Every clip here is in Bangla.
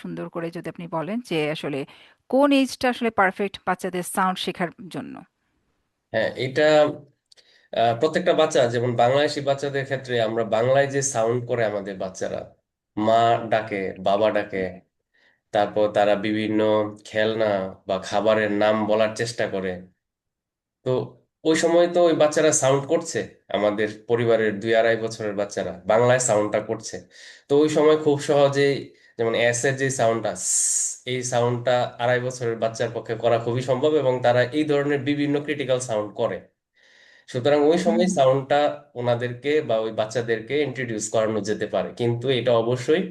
সুন্দর করে যদি আপনি বলেন যে আসলে কোন এজটা আসলে পারফেক্ট বাচ্চাদের সাউন্ড শেখার জন্য। হ্যাঁ, এটা প্রত্যেকটা বাচ্চা, যেমন বাংলাদেশি বাচ্চাদের ক্ষেত্রে আমরা বাংলায় যে সাউন্ড করে আমাদের বাচ্চারা, মা ডাকে, বাবা ডাকে, তারপর তারা বিভিন্ন খেলনা বা খাবারের নাম বলার চেষ্টা করে। তো ওই সময় তো ওই বাচ্চারা সাউন্ড করছে, আমাদের পরিবারের 2-2.5 বছরের বাচ্চারা বাংলায় সাউন্ডটা করছে। তো ওই সময় খুব সহজেই, যেমন এস এর যে সাউন্ডটা, এই সাউন্ডটা 2.5 বছরের বাচ্চার পক্ষে করা খুবই সম্ভব, এবং তারা এই ধরনের বিভিন্ন ক্রিটিক্যাল সাউন্ড করে। সুতরাং ওই সময় হুম সাউন্ডটা ওনাদেরকে বা ওই বাচ্চাদেরকে ইন্ট্রোডিউস করানো যেতে পারে, কিন্তু এটা অবশ্যই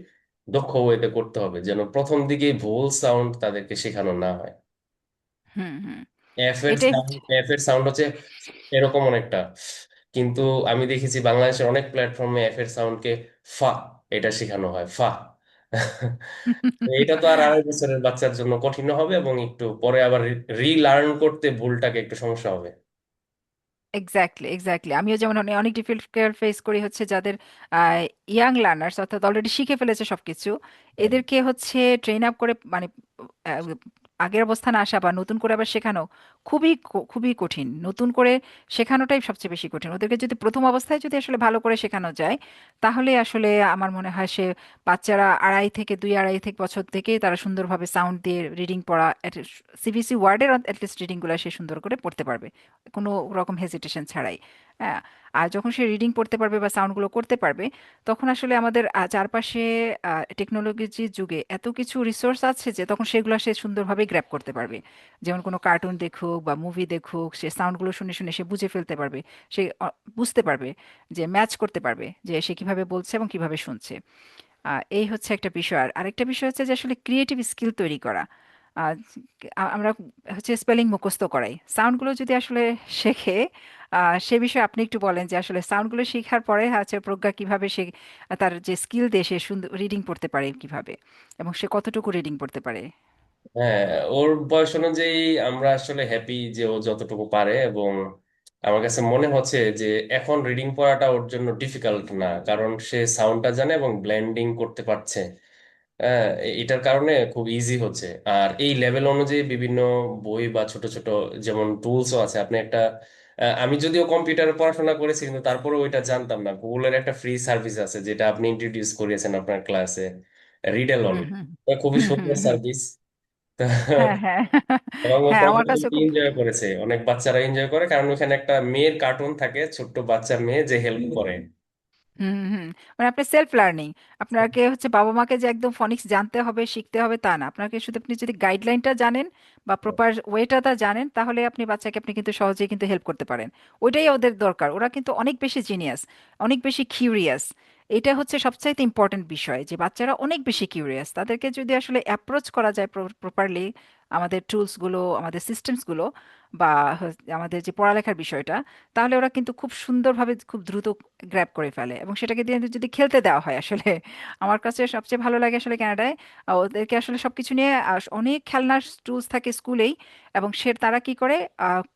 দক্ষ ওয়েতে করতে হবে, যেন প্রথম দিকেই ভুল সাউন্ড তাদেরকে শেখানো না হয়। হুম হুম। এফ এটাই হচ্ছে। এর সাউন্ড হচ্ছে এরকম অনেকটা, কিন্তু আমি দেখেছি বাংলাদেশের অনেক প্ল্যাটফর্মে এফ এর সাউন্ডকে ফা, এটা শেখানো হয়, ফা। তো এটা তো আর 2.5 বছরের বাচ্চার জন্য কঠিন হবে, এবং একটু পরে আবার রিলার্ন করতে ভুলটাকে একটু সমস্যা হবে। এক্স্যাক্টলি এক্স্যাক্টলি, আমিও যেমন অনেক অনেক ডিফিকাল্ট ফেস করি হচ্ছে যাদের ইয়াং লার্নার্স অর্থাৎ অলরেডি শিখে ফেলেছে সবকিছু, হ্যাঁ, এদেরকে হচ্ছে ট্রেন আপ করে মানে আহ, আগের অবস্থানে আসা বা নতুন করে আবার শেখানো খুবই কঠিন। নতুন করে শেখানোটাই সবচেয়ে বেশি কঠিন। ওদেরকে যদি প্রথম অবস্থায় যদি আসলে ভালো করে শেখানো যায়, তাহলে আসলে আমার মনে হয় সে বাচ্চারা দুই আড়াই থেকে বছর থেকে তারা সুন্দরভাবে সাউন্ড দিয়ে রিডিং পড়া, সিবিসি ওয়ার্ডের অ্যাটলিস্ট রিডিংগুলো সে সুন্দর করে পড়তে পারবে কোনো রকম হেজিটেশন ছাড়াই। হ্যাঁ, আর যখন সে রিডিং পড়তে পারবে বা সাউন্ডগুলো করতে পারবে, তখন আসলে আমাদের চারপাশে টেকনোলজির যুগে এত কিছু রিসোর্স আছে যে তখন সেগুলো সে সুন্দরভাবে গ্র্যাব করতে পারবে। যেমন কোনো কার্টুন দেখুক বা মুভি দেখুক, সে সাউন্ডগুলো শুনে শুনে সে বুঝে ফেলতে পারবে। সে বুঝতে পারবে, যে ম্যাচ করতে পারবে যে সে কিভাবে বলছে এবং কিভাবে শুনছে। এই হচ্ছে একটা বিষয়। আর আরেকটা বিষয় হচ্ছে যে আসলে ক্রিয়েটিভ স্কিল তৈরি করা। আহ, আমরা হচ্ছে স্পেলিং মুখস্থ করাই, সাউন্ডগুলো যদি আসলে শেখে, সে বিষয়ে আপনি একটু বলেন যে আসলে সাউন্ডগুলো শেখার পরে হচ্ছে প্রজ্ঞা কিভাবে সে তার যে স্কিল দিয়ে সে সুন্দর রিডিং পড়তে পারে কিভাবে, এবং সে কতটুকু রিডিং পড়তে পারে। হ্যাঁ, ওর বয়স অনুযায়ী আমরা আসলে হ্যাপি যে ও যতটুকু পারে, এবং আমার কাছে মনে হচ্ছে যে এখন রিডিং পড়াটা ওর জন্য ডিফিকাল্ট না, কারণ সে সাউন্ডটা জানে এবং ব্লেন্ডিং করতে পারছে। হ্যাঁ, এটার কারণে খুব ইজি হচ্ছে। আর এই লেভেল অনুযায়ী বিভিন্ন বই বা ছোট ছোট যেমন টুলসও আছে। আপনি একটা আমি যদিও কম্পিউটারে পড়াশোনা করেছি, কিন্তু তারপরে ওইটা জানতাম না, গুগলের একটা ফ্রি সার্ভিস আছে যেটা আপনি ইন্ট্রোডিউস করিয়েছেন আপনার ক্লাসে, রিডেলন। হুম হুম খুবই হুম হুম সুন্দর হুম। সার্ভিস। হ্যাঁ হ্যাঁ। এবং ও হ্যাঁ আমার কাছে প্রফেশনালি খুব। এনজয় করেছে, অনেক বাচ্চারা এনজয় করে, কারণ ওখানে একটা মেয়ের কার্টুন থাকে, ছোট্ট বাচ্চা মেয়ে যে হেল্প করে। হুম হুম। মানে আপনার সেলফ লার্নিং, আপনাকে হচ্ছে বাবা মাকে যে একদম ফনিক্স জানতে হবে শিখতে হবে তা না, আপনাকে শুধু আপনি যদি গাইডলাইনটা জানেন বা প্রপার ওয়েটা তা জানেন, তাহলে আপনি বাচ্চাকে আপনি কিন্তু সহজেই কিন্তু হেল্প করতে পারেন। ওইটাই ওদের দরকার, ওরা কিন্তু অনেক বেশি জিনিয়াস, অনেক বেশি কিউরিয়াস। এটা হচ্ছে সবচাইতে ইম্পর্টেন্ট বিষয় যে বাচ্চারা অনেক বেশি কিউরিয়াস, তাদেরকে যদি আসলে অ্যাপ্রোচ করা যায় প্রপারলি, আমাদের টুলসগুলো আমাদের সিস্টেমসগুলো বা আমাদের যে পড়ালেখার বিষয়টা, তাহলে ওরা কিন্তু খুব সুন্দরভাবে খুব দ্রুত গ্র্যাব করে ফেলে। এবং সেটাকে দিয়ে যদি খেলতে দেওয়া হয় আসলে, আমার কাছে সবচেয়ে ভালো লাগে আসলে কানাডায় ওদেরকে আসলে সবকিছু নিয়ে অনেক খেলনার টুলস থাকে স্কুলেই, এবং তারা কি করে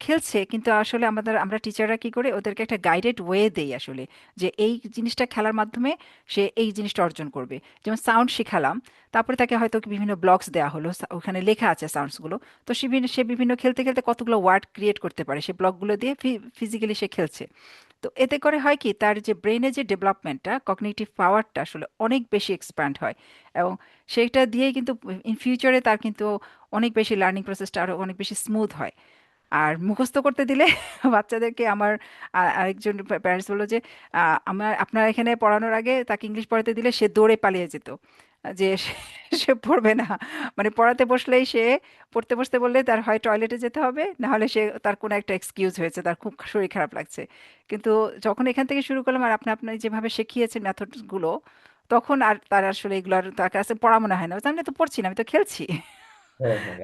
খেলছে, কিন্তু আসলে আমরা টিচাররা কি করে ওদেরকে একটা গাইডেড ওয়ে দেই আসলে, যে এই জিনিসটা খেলার মাধ্যমে সে এই জিনিসটা অর্জন করবে। যেমন সাউন্ড শিখালাম, তারপরে তাকে হয়তো বিভিন্ন ব্লগস দেওয়া হলো, ওখানে লেখা আছে সাউন্ডসগুলো। তো সে বিভিন্ন খেলতে খেলতে কতগুলো ওয়ার্ড ক্রিয়েট করতে পারে, সে ব্লকগুলো দিয়ে ফিজিক্যালি সে খেলছে। তো এতে করে হয় কি, তার যে ব্রেনে যে ডেভেলপমেন্টটা, কগনিটিভ পাওয়ারটা আসলে অনেক বেশি এক্সপ্যান্ড হয়। এবং সেইটা দিয়েই কিন্তু ইন ফিউচারে তার কিন্তু অনেক বেশি লার্নিং প্রসেসটা আরো অনেক বেশি স্মুথ হয়। আর মুখস্থ করতে দিলে বাচ্চাদেরকে আমার আরেকজন প্যারেন্টস বললো যে আপনার এখানে পড়ানোর আগে তাকে ইংলিশ পড়াতে দিলে সে দৌড়ে পালিয়ে যেত, যে সে পড়বে না। মানে পড়াতে বসলেই সে, পড়তে বসতে বললে তার হয় টয়লেটে যেতে হবে, না হলে সে তার কোনো একটা এক্সকিউজ হয়েছে, তার খুব শরীর খারাপ লাগছে। কিন্তু যখন এখান থেকে শুরু করলাম আর আপনি যেভাবে শিখিয়েছেন মেথডসগুলো, তখন আর তার আসলে এগুলো আর তার কাছে পড়া মনে হয় না, আমি তো পড়ছি না, আমি তো খেলছি। হ্যাঁ, হ্যাঁ।